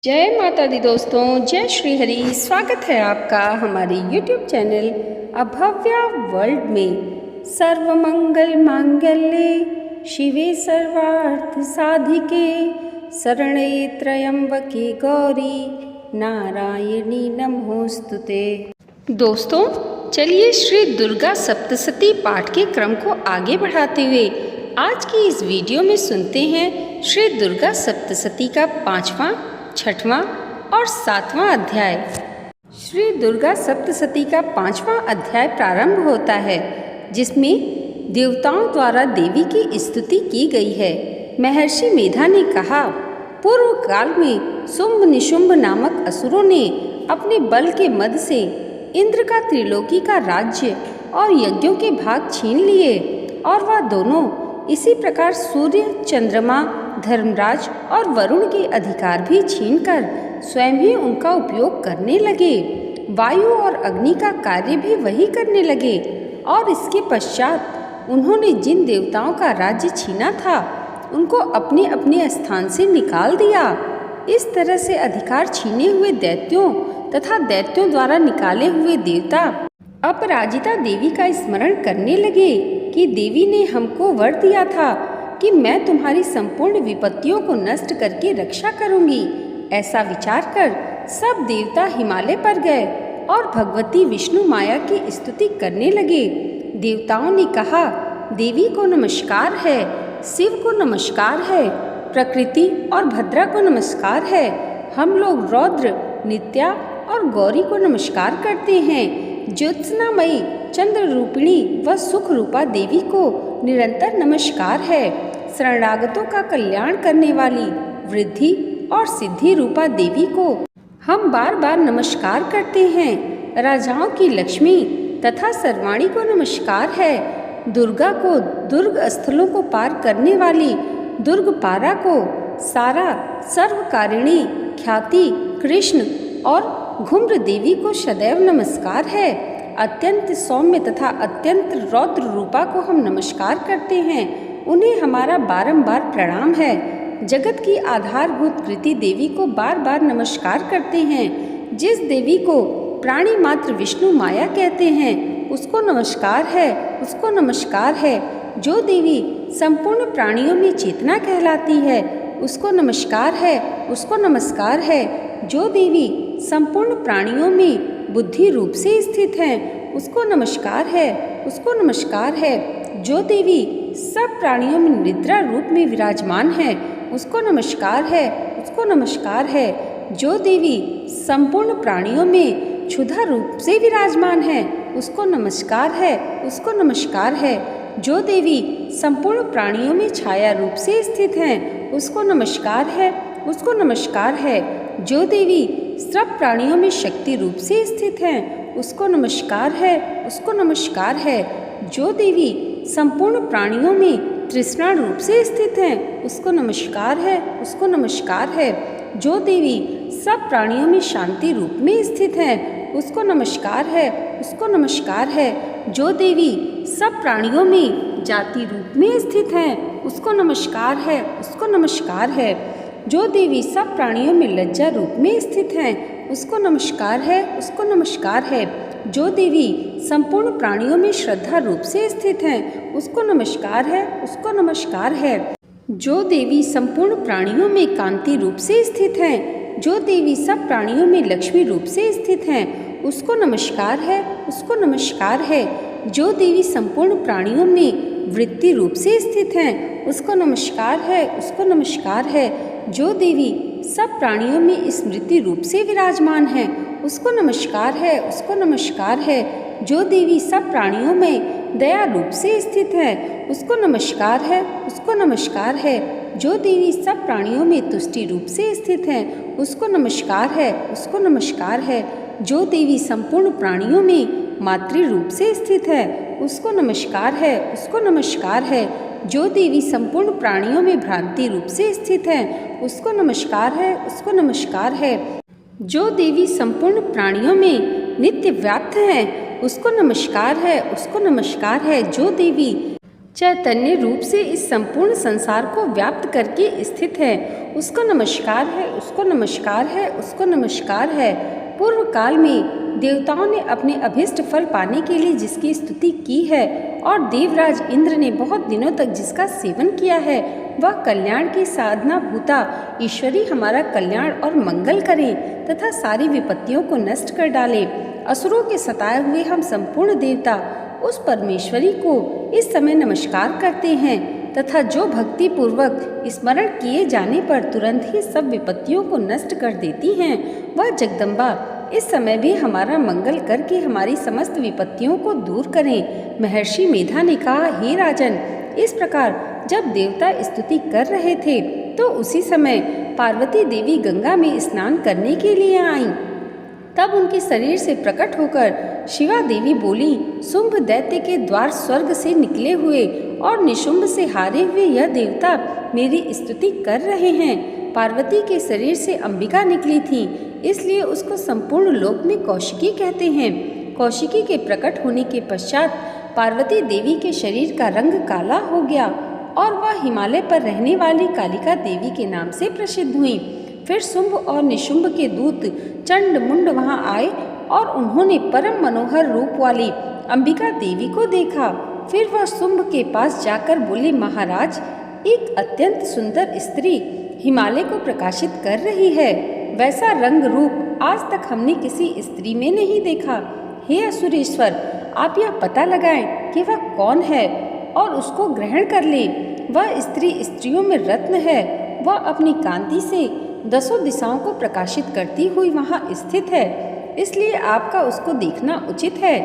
जय माता दी दोस्तों, जय श्री हरि। स्वागत है आपका हमारे YouTube चैनल अभव्या वर्ल्ड में। सर्वमंगल मांगल्ये शिवे सर्वार्थ साधिके शरण्ये त्र्यंबके गौरी नारायणी नमोस्तुते। दोस्तों, चलिए श्री दुर्गा सप्तशती पाठ के क्रम को आगे बढ़ाते हुए आज की इस वीडियो में सुनते हैं श्री दुर्गा सप्तशती का 5वां, 6वां और 7वां अध्याय। श्री दुर्गा सप्तशती का 5वां अध्याय प्रारंभ होता है, जिसमें देवताओं द्वारा देवी की स्तुति की गई है। महर्षि मेधा ने कहा, पूर्व काल में शुंभ निशुंभ नामक असुरों ने अपने बल के मद से इंद्र का त्रिलोकी का राज्य और यज्ञों के भाग छीन लिए, और वह दोनों इसी प्रकार सूर्य, चंद्रमा, धर्मराज और वरुण के अधिकार भी छीनकर स्वयं ही उनका उपयोग करने लगे। वायु और अग्नि का कार्य भी वही करने लगे, और इसके पश्चात उन्होंने जिन देवताओं का राज्य छीना था उनको अपने अपने स्थान से निकाल दिया। इस तरह से अधिकार छीने हुए दैत्यों तथा दैत्यों द्वारा निकाले हुए देवता अपराजिता देवी का स्मरण करने लगे कि देवी ने हमको वर दिया था कि मैं तुम्हारी संपूर्ण विपत्तियों को नष्ट करके रक्षा करूंगी। ऐसा विचार कर सब देवता हिमालय पर गए और भगवती विष्णु माया की स्तुति करने लगे। देवताओं ने कहा, देवी को नमस्कार है, शिव को नमस्कार है, प्रकृति और भद्रा को नमस्कार है। हम लोग रौद्र, नित्या और गौरी को नमस्कार करते हैं। ज्योत्सनामयी, चंद्र रूपिणी व सुख रूपा देवी को निरंतर नमस्कार है। शरणागतों का कल्याण करने वाली वृद्धि और सिद्धि रूपा देवी को हम बार बार नमस्कार करते हैं। राजाओं की लक्ष्मी तथा सर्वाणी को नमस्कार है। दुर्गा को दुर्ग स्थलों को पार करने वाली दुर्गपारा को सारा, सर्वकारिणी, ख्याति, कृष्ण और घुम्र देवी को सदैव नमस्कार है। अत्यंत सौम्य तथा अत्यंत रौद्र रूपा को हम नमस्कार करते हैं। उन्हें हमारा बारंबार प्रणाम है। जगत की आधारभूत कृति देवी को बार बार नमस्कार करते हैं। जिस देवी को प्राणी मात्र विष्णु माया कहते हैं उसको नमस्कार है, उसको नमस्कार है। जो देवी संपूर्ण प्राणियों में चेतना कहलाती है उसको नमस्कार है, उसको नमस्कार है। जो देवी संपूर्ण प्राणियों में बुद्धि रूप से स्थित है उसको नमस्कार है, उसको नमस्कार है। जो देवी सब प्राणियों में निद्रा रूप में विराजमान है उसको नमस्कार है, उसको नमस्कार है। जो देवी संपूर्ण प्राणियों में क्षुधा रूप से विराजमान है उसको नमस्कार है, उसको नमस्कार है। जो देवी संपूर्ण प्राणियों में छाया रूप से स्थित है उसको नमस्कार है, उसको नमस्कार है। जो देवी सब प्राणियों में शक्ति रूप से स्थित है उसको नमस्कार है, उसको नमस्कार है। जो देवी संपूर्ण प्राणियों में तृष्णा रूप से स्थित है उसको नमस्कार है, उसको नमस्कार है। जो देवी सब प्राणियों में शांति रूप में स्थित है उसको नमस्कार है, उसको नमस्कार है। जो देवी सब प्राणियों में जाति रूप में स्थित है उसको नमस्कार है, उसको नमस्कार है। जो देवी सब प्राणियों में लज्जा रूप में स्थित है उसको नमस्कार है, उसको नमस्कार है। जो देवी संपूर्ण प्राणियों में श्रद्धा रूप से स्थित है उसको नमस्कार है, उसको नमस्कार है। जो देवी संपूर्ण प्राणियों में कांति रूप से स्थित है, जो देवी सब प्राणियों में लक्ष्मी रूप से स्थित है उसको नमस्कार है, उसको नमस्कार है। जो देवी संपूर्ण प्राणियों में वृत्ति रूप से स्थित है उसको नमस्कार है, उसको नमस्कार है। जो देवी सब प्राणियों में स्मृति रूप से विराजमान है उसको नमस्कार है, उसको नमस्कार है। जो देवी सब प्राणियों में दया रूप से स्थित है उसको नमस्कार है, उसको नमस्कार है। जो देवी सब प्राणियों में तुष्टि रूप से स्थित है उसको नमस्कार है, उसको नमस्कार है। जो देवी संपूर्ण प्राणियों में मातृ रूप से स्थित है उसको नमस्कार है, उसको नमस्कार है। जो देवी संपूर्ण प्राणियों में भ्रांति रूप से स्थित है उसको नमस्कार है, उसको नमस्कार है। जो देवी संपूर्ण प्राणियों में नित्य व्याप्त है उसको नमस्कार है, उसको नमस्कार है। जो देवी चैतन्य रूप से इस संपूर्ण संसार को व्याप्त करके स्थित है। उसको नमस्कार है, उसको नमस्कार है, उसको नमस्कार है। पूर्व काल में देवताओं ने अपने अभीष्ट फल पाने के लिए जिसकी स्तुति की है और देवराज इंद्र ने बहुत दिनों तक जिसका सेवन किया है, वह कल्याण की साधना भूता ईश्वरी हमारा कल्याण और मंगल करे तथा सारी विपत्तियों को नष्ट कर डाले। असुरों के सताए हुए हम संपूर्ण देवता उस परमेश्वरी को इस समय नमस्कार करते हैं तथा जो भक्ति पूर्वक स्मरण किए जाने पर तुरंत ही सब विपत्तियों को नष्ट कर देती हैं, वह जगदम्बा इस समय भी हमारा मंगल करके हमारी समस्त विपत्तियों को दूर करें। महर्षि मेधा ने कहा, हे राजन, इस प्रकार जब देवता स्तुति कर रहे थे तो उसी समय पार्वती देवी गंगा में स्नान करने के लिए आईं। तब उनके शरीर से प्रकट होकर शिवा देवी बोली, शुंभ दैत्य के द्वार स्वर्ग से निकले हुए और निशुंभ से हारे हुए यह देवता मेरी स्तुति कर रहे हैं। पार्वती के शरीर से अंबिका निकली थी, इसलिए उसको संपूर्ण लोक में कौशिकी कहते हैं। कौशिकी के प्रकट होने के पश्चात पार्वती देवी के शरीर का रंग काला हो गया और वह हिमालय पर रहने वाली कालिका देवी के नाम से प्रसिद्ध हुई। फिर शुंभ और निशुंभ के दूत चंड मुंड वहां आए और उन्होंने परम मनोहर रूप वाली अंबिका देवी को देखा। फिर वह शुंभ के पास जाकर बोले, महाराज, एक अत्यंत सुंदर स्त्री हिमालय को प्रकाशित कर रही है। वैसा रंग रूप आज तक हमने किसी स्त्री में नहीं देखा। हे असुरेश्वर, आप यह पता लगाएं कि वह कौन है और उसको ग्रहण कर ले। वह स्त्री स्त्रियों में रत्न है। वह अपनी कांति से दसों दिशाओं को प्रकाशित करती हुई वहाँ स्थित है, इसलिए आपका उसको देखना उचित है।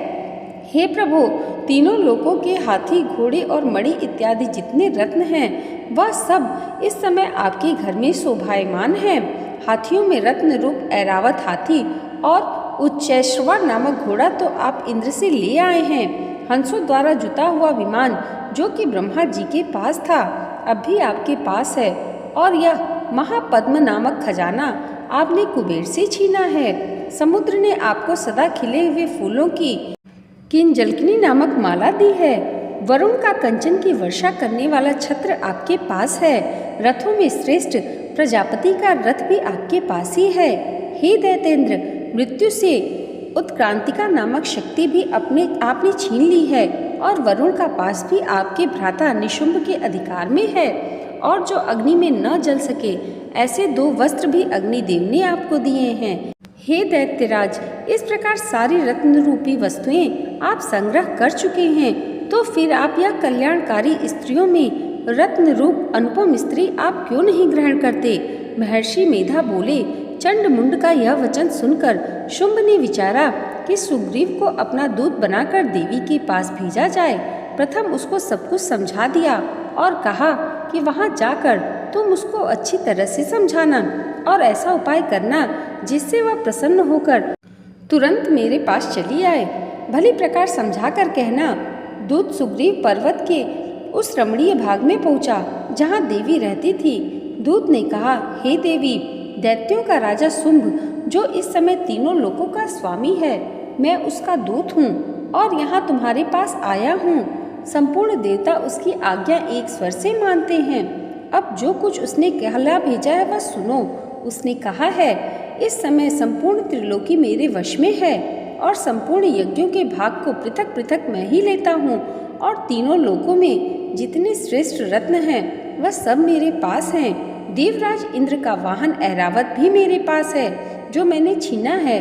हे प्रभु, तीनों लोकों के हाथी, घोड़े और मणि इत्यादि जितने रत्न हैं, वह सब इस समय आपके घर में शोभायमान हैं। हाथियों में रत्न रूप ऐरावत हाथी और उच्चैश्रवा नामक घोड़ा तो आप इंद्र से ले आए हैं। हंसों द्वारा जुता हुआ विमान जो कि ब्रह्मा जी के पास था, अब भी आपके पास है। और यह महापद्म नामक खजाना आपने कुबेर से छीना है। समुद्र ने आपको सदा खिले हुए फूलों की किंजलकनी नामक माला दी है। वरुण का कंचन की वर्षा करने वाला छत्र आपके पास है। रथों में श्रेष्ठ प्रजापति का रथ भी आपके पास ही है। हे दैतेंद्र, मृत्यु से उत्क्रांतिका नामक शक्ति भी आपने छीन ली है और वरुण का पास भी आपके भ्राता निशुंभ के अधिकार में है। और जो अग्नि में न जल सके ऐसे 2 वस्त्र भी अग्निदेव ने आपको दिए हैं। हे दैत्यराज, इस प्रकार सारी रत्न रूपी वस्तुएं आप संग्रह कर चुके हैं, तो फिर आप यह कल्याणकारी स्त्रियों में रत्न रूप अनुपम स्त्री आप क्यों नहीं ग्रहण करते? महर्षि मेधा बोले, चंड मुंड का यह वचन सुनकर शुंभ ने विचारा कि सुग्रीव को अपना दूत बनाकर देवी के पास भेजा जाए। प्रथम उसको सब कुछ समझा दिया और कहा कि वहां जाकर तुम उसको अच्छी तरह से समझाना और ऐसा उपाय करना जिससे वह प्रसन्न होकर तुरंत मेरे पास चली आए। भली प्रकार समझा कर कहना। दूत सुग्रीव पर्वत के उस रमणीय भाग में पहुंचा जहां देवी रहती थी। दूत ने कहा, हे देवी, दैत्यों का राजा शुंभ जो इस समय तीनों लोकों का स्वामी है, मैं उसका दूत हूँ और यहाँ तुम्हारे पास आया हूँ। संपूर्ण देवता उसकी आज्ञा एक स्वर से मानते हैं। अब जो कुछ उसने कहला भेजा है वह सुनो। उसने कहा है, इस समय संपूर्ण त्रिलोकी मेरे वश में है और संपूर्ण यज्ञों के भाग को पृथक पृथक मैं ही लेता हूँ और तीनों लोकों में जितने श्रेष्ठ रत्न हैं वह सब मेरे पास हैं। देवराज इंद्र का वाहन ऐरावत भी मेरे पास है जो मैंने छीना है।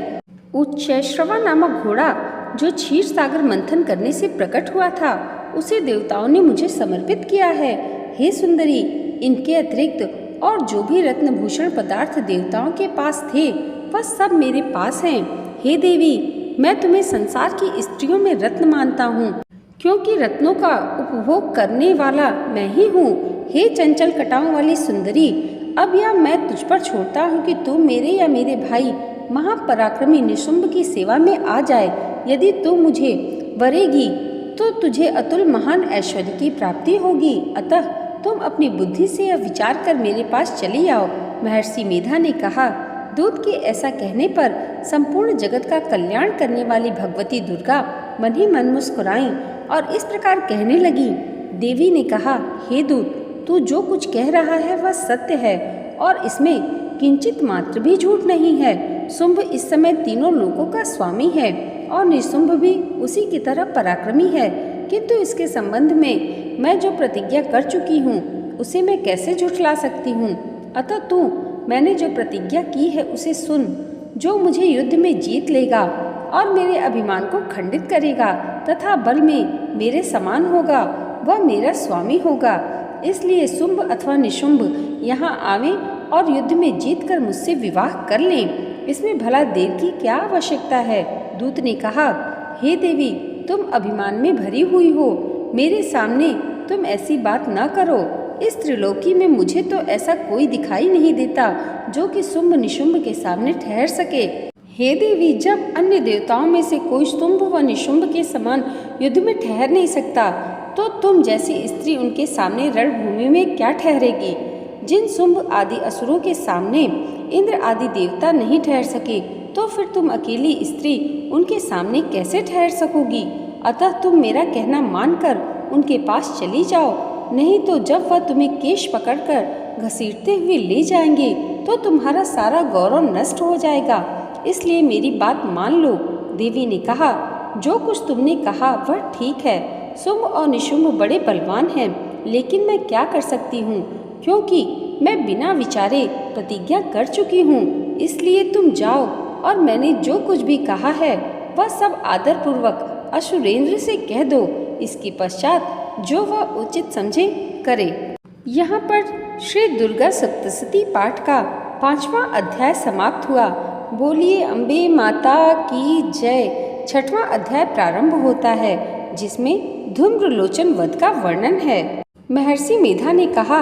उच्चैश्रवा नामक घोड़ा जो क्षीर सागर मंथन करने से प्रकट हुआ था, उसे देवताओं ने मुझे समर्पित किया है। हे सुंदरी, इनके अतिरिक्त और जो भी रत्नभूषण पदार्थ देवताओं के पास थे वह सब मेरे पास हैं। हे देवी, मैं तुम्हें संसार की स्त्रियों में रत्न मानता हूँ, क्योंकि रत्नों का उपभोग करने वाला मैं ही हूँ। हे चंचल कटाओं वाली सुंदरी, अब यह मैं तुझ पर छोड़ता हूँ कि तू मेरे या मेरे भाई महापराक्रमी निशुंभ की सेवा में आ जाए। यदि तू मुझे वरेगी तो तुझे अतुल महान ऐश्वर्य की प्राप्ति होगी। अतः तुम अपनी बुद्धि से यह विचार कर मेरे पास चली आओ। महर्षि मेधा ने कहा। दूत के ऐसा कहने पर संपूर्ण जगत का कल्याण करने वाली भगवती दुर्गा मन ही मन मुस्कुराईं और इस प्रकार कहने लगी, देवी ने कहा, हे दूत, तू जो कुछ कह रहा है वह सत्य है और इसमें किंचित मात्र भी झूठ नहीं है। शुंभ इस समय तीनों लोकों का स्वामी है और निशुंभ भी उसी की तरह पराक्रमी है, किंतु इसके संबंध में मैं जो प्रतिज्ञा कर चुकी हूँ उसे मैं कैसे झुठला सकती हूँ। अतः तू मैंने जो प्रतिज्ञा की है उसे सुन। जो मुझे युद्ध में जीत लेगा और मेरे अभिमान को खंडित करेगा तथा बल में मेरे समान होगा वह मेरा स्वामी होगा। इसलिए शुंभ अथवा निशुंभ यहाँ आवें और युद्ध में जीत कर मुझसे विवाह कर लें। इसमें भला देर की क्या आवश्यकता है। दूत ने कहा, हे देवी, तुम अभिमान में भरी हुई हो, मेरे सामने तुम ऐसी बात न करो। इस त्रिलोकी में मुझे तो ऐसा कोई दिखाई नहीं देता जो कि शुंभ निशुंभ के सामने ठहर सके। हे देवी, जब अन्य देवताओं में से कोई शुंभ व निशुंभ के समान युद्ध में ठहर नहीं सकता, तो तुम जैसी स्त्री उनके सामने रणभूमि में क्या ठहरेगी। जिन शुंभ आदि असुरों के सामने इंद्र आदि देवता नहीं ठहर सके, तो फिर तुम अकेली स्त्री उनके सामने कैसे ठहर सकोगी। अतः तुम मेरा कहना मानकर उनके पास चली जाओ, नहीं तो जब वह तुम्हें केश पकड़कर घसीटते हुए ले जाएंगे तो तुम्हारा सारा गौरव नष्ट हो जाएगा। इसलिए मेरी बात मान लो। देवी ने कहा, जो कुछ तुमने कहा वह ठीक है। शुंभ और निशुंभ बड़े बलवान हैं, लेकिन मैं क्या कर सकती हूँ, क्योंकि मैं बिना विचारे प्रतिज्ञा कर चुकी हूँ। इसलिए तुम जाओ और मैंने जो कुछ भी कहा है वह सब आदर पूर्वक असुरेंद्र से कह दो। इसके पश्चात जो वह उचित समझे करे। यहाँ पर श्री दुर्गा सप्तशती पाठ का 5वां अध्याय समाप्त हुआ। बोलिए अम्बे माता की जय। 6वां अध्याय प्रारंभ होता है, जिसमें धूम्रलोचन वध का वर्णन है। महर्षि मेधा ने कहा,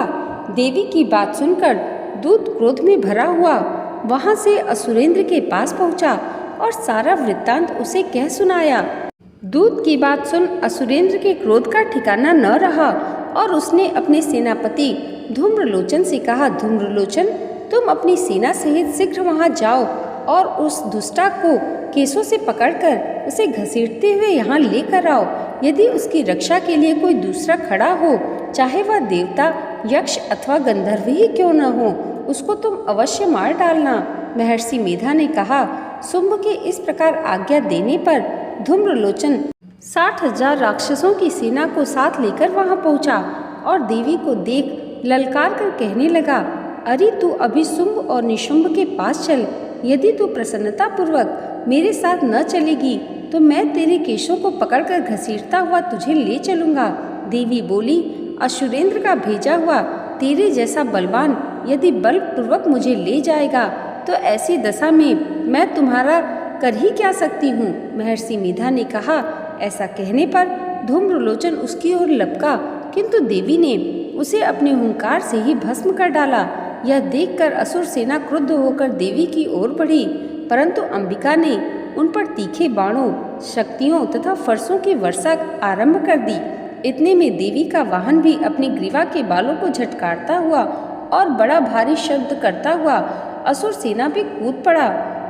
देवी की बात सुनकर दूत क्रोध में भरा हुआ वहां से असुरेंद्र के पास पहुंचा और सारा वृत्तांत उसे कह सुनाया। दूत की बात सुन असुरेंद्र के क्रोध का ठिकाना न रहा और उसने अपने सेनापति धूम्रलोचन से कहा, धूम्रलोचन, तुम अपनी सेना सहित शीघ्र वहां जाओ और उस दुष्टा को केसों से पकड़कर उसे घसीटते हुए यहाँ लेकर आओ। यदि उसकी रक्षा के लिए कोई दूसरा खड़ा हो, चाहे वह देवता, यक्ष अथवा गंधर्व ही क्यों न हो, उसको तुम अवश्य मार डालना। महर्षि मेधा ने कहा। शुंभ के इस प्रकार आज्ञा देने पर धूम्रलोचन 60,000 राक्षसों की सेना को साथ लेकर वहां पहुंचा और देवी को देख ललकार कर कहने लगा, अरे तू अभी शुंभ और निशुंभ के पास चल। यदि तू प्रसन्नता पूर्वक मेरे साथ न चलेगी तो मैं तेरे केशों को पकड़कर घसीटता हुआ तुझे ले चलूंगा। देवी बोली, असुरेंद्र का भेजा हुआ तेरे जैसा बलवान यदि बलपूर्वक मुझे ले जाएगा तो ऐसी दशा में मैं तुम्हारा कर ही क्या सकती हूँ। महर्षि मेधा ने कहा। ऐसा कहने पर धूम्रलोचन उसकी ओर लपका, किंतु देवी ने उसे अपने हुंकार से ही भस्म कर डाला। यह देखकर असुर सेना क्रुद्ध होकर देवी की ओर बढ़ी, परंतु अंबिका ने उन पर तीखे बाणों, शक्तियों तथा फरसों की वर्षा आरंभ कर दी। इतने में देवी का वाहन भी अपनी ग्रीवा के बालों को झटकारता हुआ और बड़ा भारी शब्द करता हुआ असुर सेना पे कूद पड़ा।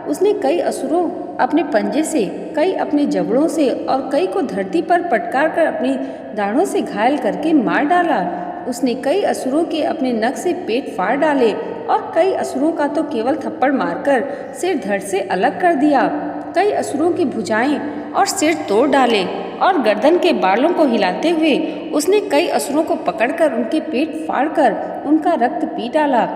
उसने कई असुरों अपने पंजे से, कई अपने जबड़ों से और कई को धरती पर पटकार कर अपनी दाढ़ों से घायल करके मार डाला। उसने कई असुरों के अपने नख से पेट फाड़ डाले और कई असुरों का तो केवल थप्पड़ मारकर सिर धड़ से अलग कर दिया। कई असुरों की भुजाएं और सिर तोड़ डाले और गर्दन के बालों को हिलाते हुए उसने कई असुरों को पकड़कर उनके पेट फाड़कर उनका रक्त पी डाला।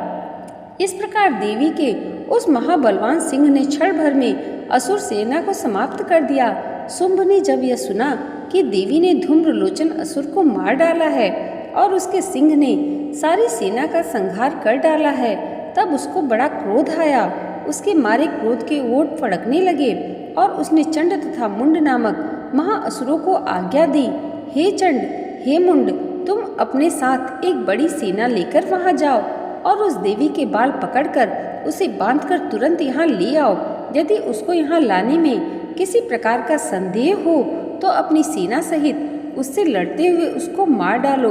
इस प्रकार देवी के उस महाबलवान सिंह ने क्षण भर में असुर सेना को समाप्त कर दिया। शुंभ ने जब यह सुना कि देवी ने धूम्रलोचन असुर को मार डाला है और उसके सिंह ने सारी सेना का संहार कर डाला है, तब उसको बड़ा क्रोध आया। उसके मारे क्रोध के ओंठ फड़कने लगे और उसने चंड तथा मुंड नामक महाअसुरों को आज्ञा दी, हे चंड, हे मुंड, तुम अपने साथ एक बड़ी सेना लेकर वहां जाओ और उस देवी के बाल पकड़कर उसे बांधकर तुरंत यहाँ ले आओ। यदि उसको यहाँ लाने में किसी प्रकार का संदेह हो तो अपनी सेना सहित उससे लड़ते हुए उसको मार डालो,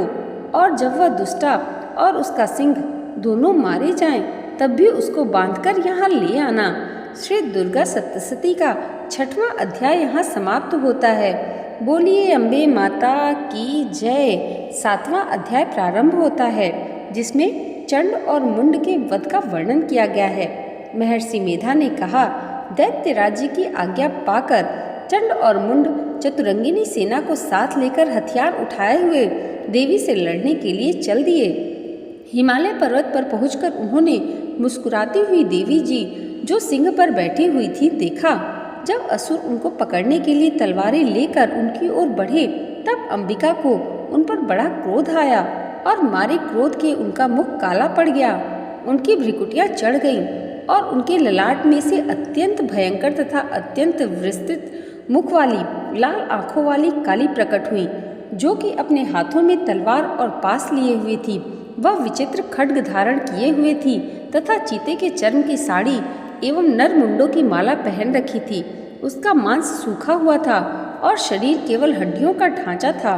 और जब वह दुष्टा और उसका सिंह दोनों मारे जाएं, तब भी उसको बांधकर यहाँ ले आना। श्री दुर्गा सप्तशती का 6वां अध्याय यहाँ समाप्त होता है। बोलिए अम्बे माता की जय। 7वां अध्याय प्रारंभ होता है, जिसमें चंड और मुंड के वध का वर्णन किया गया है। महर्षि मेधा ने कहा, दैत्यराज जी की आज्ञा पाकर चंड और मुंड चतुरंगिनी सेना को साथ लेकर हथियार उठाए हुए देवी से लड़ने के लिए चल दिए। हिमालय पर्वत पर पहुंचकर उन्होंने मुस्कुराती हुई देवी जी जो सिंह पर बैठी हुई थी देखा। जब असुर उनको पकड़ने के लिए तलवारें लेकर उनकी ओर बढ़े, तब अंबिका को उन पर बड़ा क्रोध आया और मारे क्रोध के उनका मुख काला पड़ गया। उनकी भ्रिकुटियां चढ़ गईं और उनके ललाट में से अत्यंत भयंकर तथा अत्यंत विस्तृत मुख वाली लाल आंखों वाली काली प्रकट हुई, जो कि अपने हाथों में तलवार और पास लिए हुए थी। वह विचित्र खड्ग धारण किए हुए थी तथा चीते के चर्म की साड़ी एवं नर मुंडों की माला पहन रखी थी। उसका मांस सूखा हुआ था और शरीर केवल हड्डियों का ढांचा था,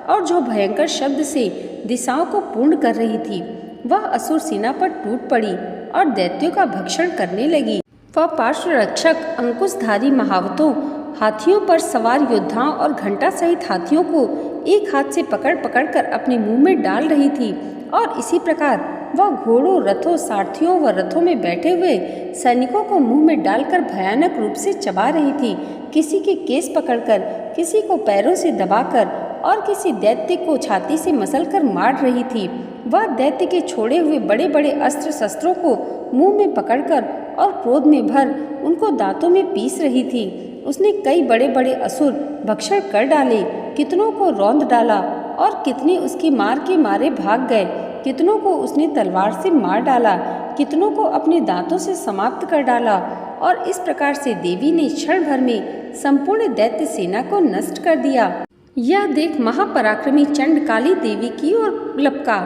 और जो भयंकर शब्द से दिशाओं को पूर्ण कर रही थी। वह असुर सेना पर टूट पड़ी और दैत्यों का भक्षण करने लगी। वह पार्श्व रक्षक अंकुशधारी महावतों, हाथियों पर सवार योद्धाओं और घंटा सहित हाथियों को एक हाथ से पकड़ पकड़ कर अपने मुंह में डाल रही थी, और इसी प्रकार वह घोड़ों, रथों, सारथियों व रथों में बैठे हुए सैनिकों को मुंह में डालकर भयानक रूप से चबा रही थी। किसी के केस पकड़कर, किसी को पैरों से दबाकर और किसी दैत्य को छाती से मसलकर मार रही थी। वह दैत्य के छोड़े हुए बड़े बड़े अस्त्र शस्त्रों को मुंह में पकड़कर और क्रोध में भर उनको दांतों में पीस रही थी। उसने कई बड़े बड़े असुर भक्षण कर डाले, कितनों को रौंद डाला और कितने उसकी मार के मारे भाग गए। कितनों को उसने तलवार से मार डाला, कितनों को अपने दांतों से समाप्त कर डाला, और इस प्रकार से देवी ने क्षण भर में संपूर्ण दैत्य सेना को नष्ट कर दिया। यह देख महापराक्रमी चंड काली देवी की ओर लपका,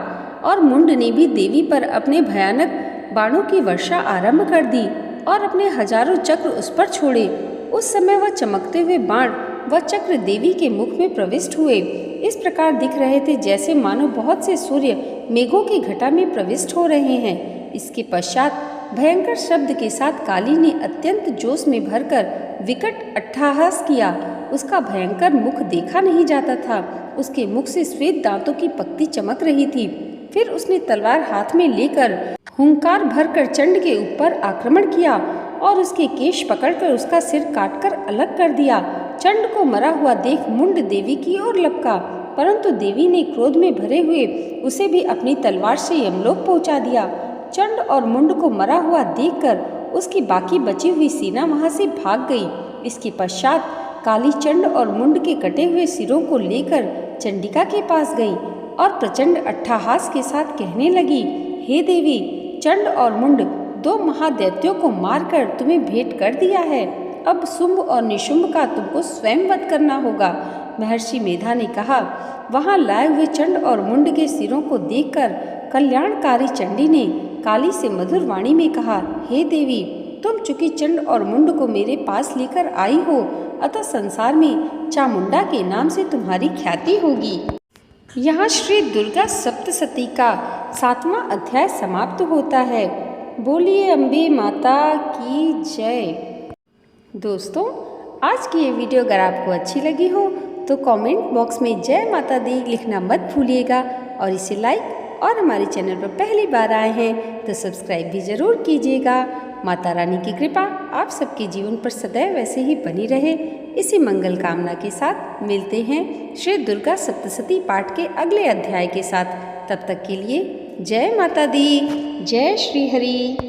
और मुंड ने भी देवी पर अपने भयानक बाणों की वर्षा आरंभ कर दी और अपने हजारों चक्र उस पर छोड़े। उस समय वह चमकते हुए बाण व चक्र देवी के मुख में प्रविष्ट हुए। इस प्रकार दिख रहे थे जैसे मानो बहुत से सूर्य मेघों की घटा में प्रविष्ट हो रहे हैं। इसके पश्चात भयंकर शब्द के साथ काली ने अत्यंत जोश में भरकर विकट अट्टहास किया। उसका भयंकर मुख देखा नहीं जाता था। उसके मुख से श्वेत दांतों की पक्ति चमक रही थी। फिर उसने तलवार हाथ में लेकर हुंकार भरकर चंड के ऊपर आक्रमण किया और उसके केश पकड़कर उसका सिर काटकर अलग कर दिया। चंड को मरा हुआ देख मुंड देवी की ओर लपका, परंतु देवी ने क्रोध में भरे हुए उसे भी अपनी तलवार से यमलोक पहुंचा दिया। चंड और मुंड को मरा हुआ देखकर उसकी बाकी बची हुई सेना वहां से भाग गई। इसके पश्चात काली चंड और मुंड के कटे हुए सिरों को लेकर चंडिका के पास गई और प्रचंड अट्टहास के साथ कहने लगी, हे देवी, चंड और मुंड दो महादैत्यों को मारकर तुम्हें भेंट कर दिया है। अब शुंभ और निशुंभ का तुमको स्वयं वध करना होगा। महर्षि मेधा ने कहा। वहां लाए हुए चंड और मुंड के सिरों को देखकर कल्याणकारी चंडी ने काली से मधुर वाणी में कहा, हे देवी, तुम चूंकि चंड और मुंड को मेरे पास लेकर आई हो, अतः संसार में चामुंडा के नाम से तुम्हारी ख्याति होगी। यहाँ श्री दुर्गा सप्तशती का 7वां अध्याय समाप्त होता है। बोलिए अम्बे माता की जय। दोस्तों, आज की ये वीडियो अगर आपको अच्छी लगी हो तो कमेंट बॉक्स में जय माता दी लिखना मत भूलिएगा, और इसे लाइक और हमारे चैनल पर पहली बार आए हैं तो सब्सक्राइब भी ज़रूर कीजिएगा। माता रानी की कृपा आप सबके जीवन पर सदैव वैसे ही बनी रहे, इसी मंगल कामना के साथ मिलते हैं श्री दुर्गा सप्तशती पाठ के अगले अध्याय के साथ। तब तक के लिए जय माता दी, जय श्री हरि।